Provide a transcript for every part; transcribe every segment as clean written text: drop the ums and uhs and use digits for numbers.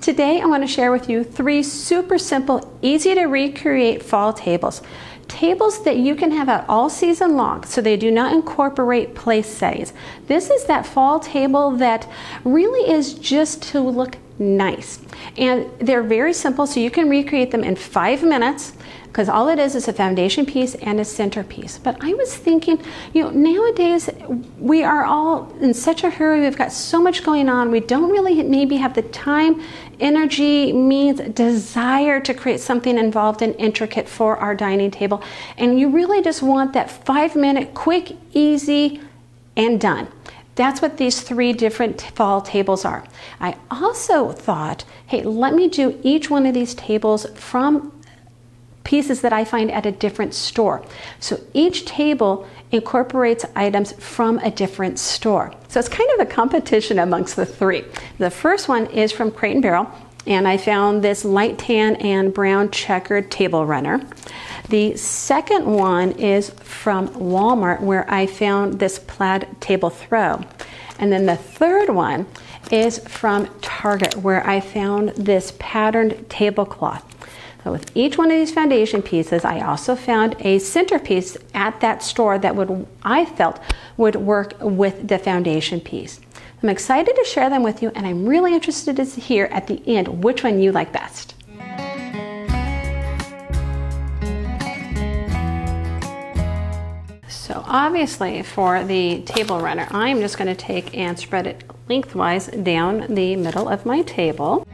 Today I want to share with you 3 super simple, easy to recreate fall tables. Tables that you can have out all season long, so they do not incorporate place settings. This is that fall table that really is just to look nice. And they're very simple, so you can recreate them in 5 minutes, because all it is a foundation piece and a centerpiece. But I was thinking, nowadays we are all in such a hurry. We've got so much going on. We don't really maybe have the time, energy, means, desire to create something involved and intricate for our dining table. And you really just want that 5-minute, quick, easy, and done. That's what these 3 different fall tables are. I also thought, hey, let me do each one of these tables from pieces that I find at a different store. So each table incorporates items from a different store. So it's kind of a competition amongst the 3. The first one is from Crate&Barrel, and I found this light tan and brown checkered table runner. The second one is from Walmart, where I found this plaid table throw. And then the third one is from Target, where I found this patterned tablecloth. So with each one of these foundation pieces, I also found a centerpiece at that store that I felt would work with the foundation piece. I'm excited to share them with you, and I'm really interested to hear at the end which one you like best. So obviously for the table runner, I'm just going to take and spread it lengthwise down the middle of my table.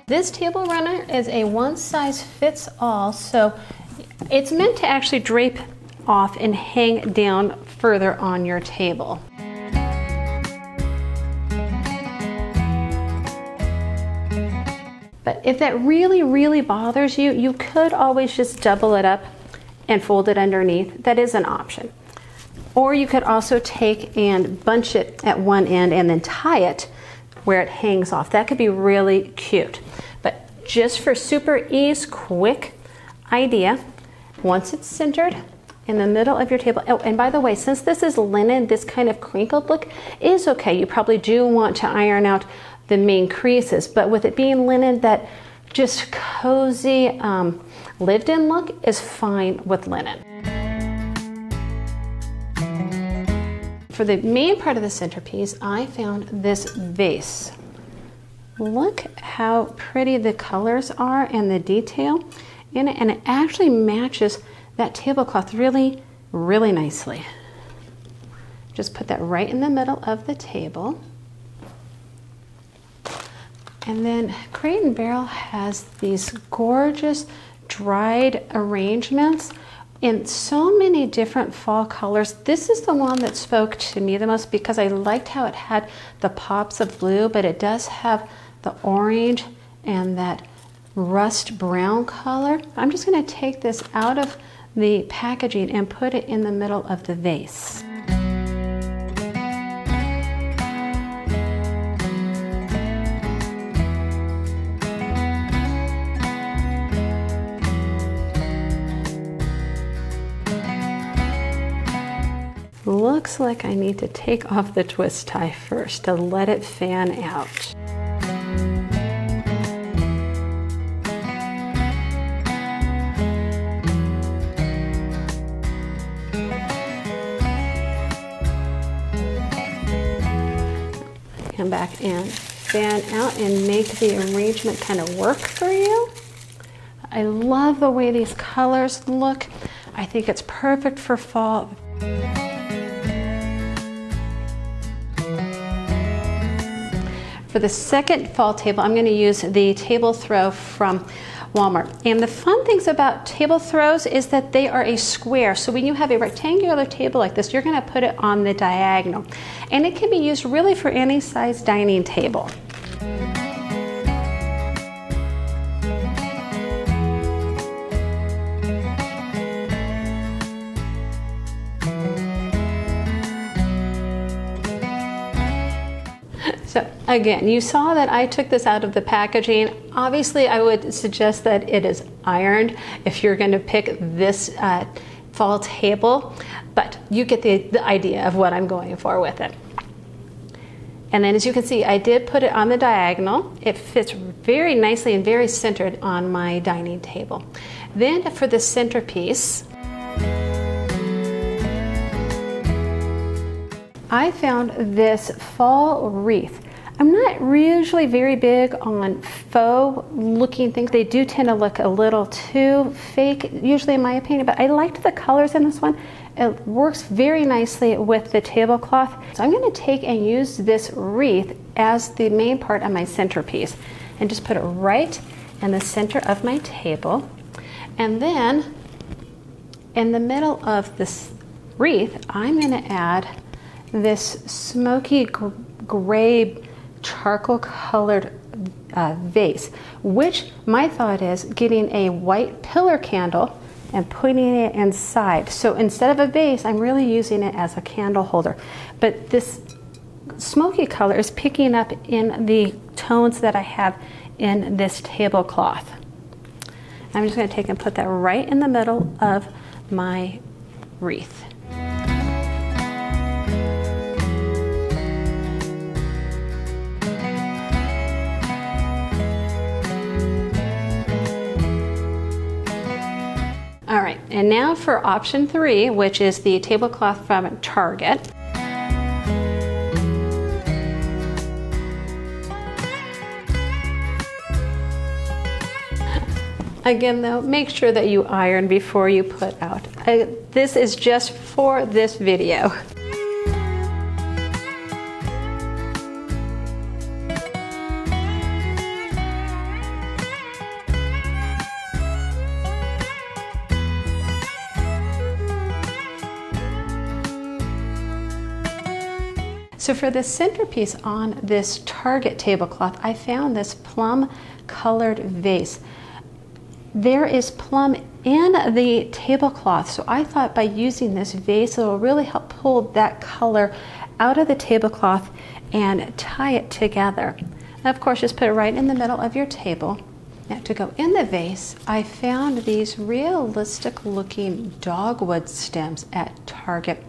This table runner is a one-size-fits-all, so it's meant to actually drape off and hang down further on your table. But if that really bothers you, you could always just double it up and fold it underneath. That is an option. Or you could also take and bunch it at one end and then tie it where it hangs off. That could be really cute. But just for super ease, quick idea, once it's centered in the middle of your table. Oh, and by the way, since this is linen, this kind of crinkled look is okay. You probably do want to iron out the main creases, but with it being linen, that just cozy, lived-in look is fine with linen. For the main part of the centerpiece, I found this vase. Look how pretty the colors are and the detail in it, and it actually matches that tablecloth really nicely. Just put that right in the middle of the table. And then Crate&Barrel has these gorgeous dried arrangements in so many different fall colors. This is the one that spoke to me the most because I liked how it had the pops of blue, but it does have the orange and that rust brown color. I'm just going to take this out of the packaging and put it in the middle of the vase. Looks like I need to take off the twist tie first to let it fan out. Come back and fan out and make the arrangement kind of work for you. I love the way these colors look. I think it's perfect for fall. For the second fall table, I'm going to use the table throw from Walmart. And the fun things about table throws is that they are a square. So when you have a rectangular table like this, you're going to put it on the diagonal. And it can be used really for any size dining table. So again, you saw that I took this out of the packaging. Obviously, I would suggest that it is ironed if you're going to pick this fall table, but you get the idea of what I'm going for with it. And then as you can see, I did put it on the diagonal. It fits very nicely and very centered on my dining table. Then for the centerpiece, I found this fall wreath. I'm not usually very big on faux looking things. They do tend to look a little too fake, usually in my opinion, but I liked the colors in this one. It works very nicely with the tablecloth. So I'm going to take and use this wreath as the main part of my centerpiece and just put it right in the center of my table. And then in the middle of this wreath, I'm going to add this smoky gray charcoal colored vase, which my thought is getting a white pillar candle and putting it inside. So instead of a vase, I'm really using it as a candle holder. But this smoky color is picking up in the tones that I have in this tablecloth. I'm just going to take and put that right in the middle of my wreath. All right, and now for option 3, which is the tablecloth from Target. Again though, make sure that you iron before you put out. This is just for this video. So for the centerpiece on this Target tablecloth, I found this plum colored vase. There is plum in the tablecloth, so I thought by using this vase, it will really help pull that color out of the tablecloth and tie it together. And of course, just put it right in the middle of your table. Now to go in the vase, I found these realistic looking dogwood stems at Target.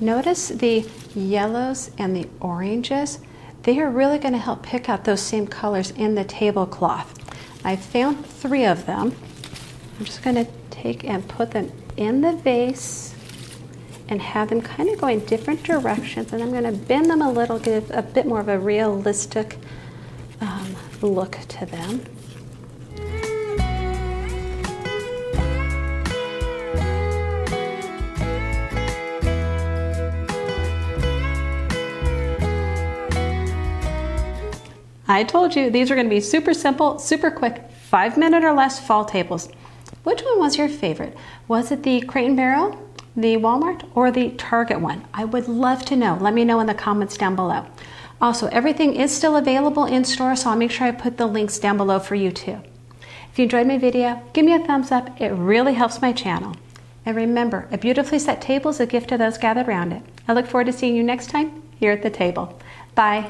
Notice the yellows and the oranges. They are really going to help pick up those same colors in the tablecloth. I found 3 of them. I'm just going to take and put them in the vase and have them kind of go in different directions, and I'm going to bend them a little, give a bit more of a realistic look to them. I told you these are going to be super simple, super quick, 5-minute or less fall tables. Which one was your favorite? Was it the Crate&Barrel, the Walmart, or the Target one? I would love to know. Let me know in the comments down below. Also, everything is still available in store, so I'll make sure I put the links down below for you too. If you enjoyed my video, give me a thumbs up. It really helps my channel. And remember, a beautifully set table is a gift to those gathered around it. I look forward to seeing you next time here at the table. Bye.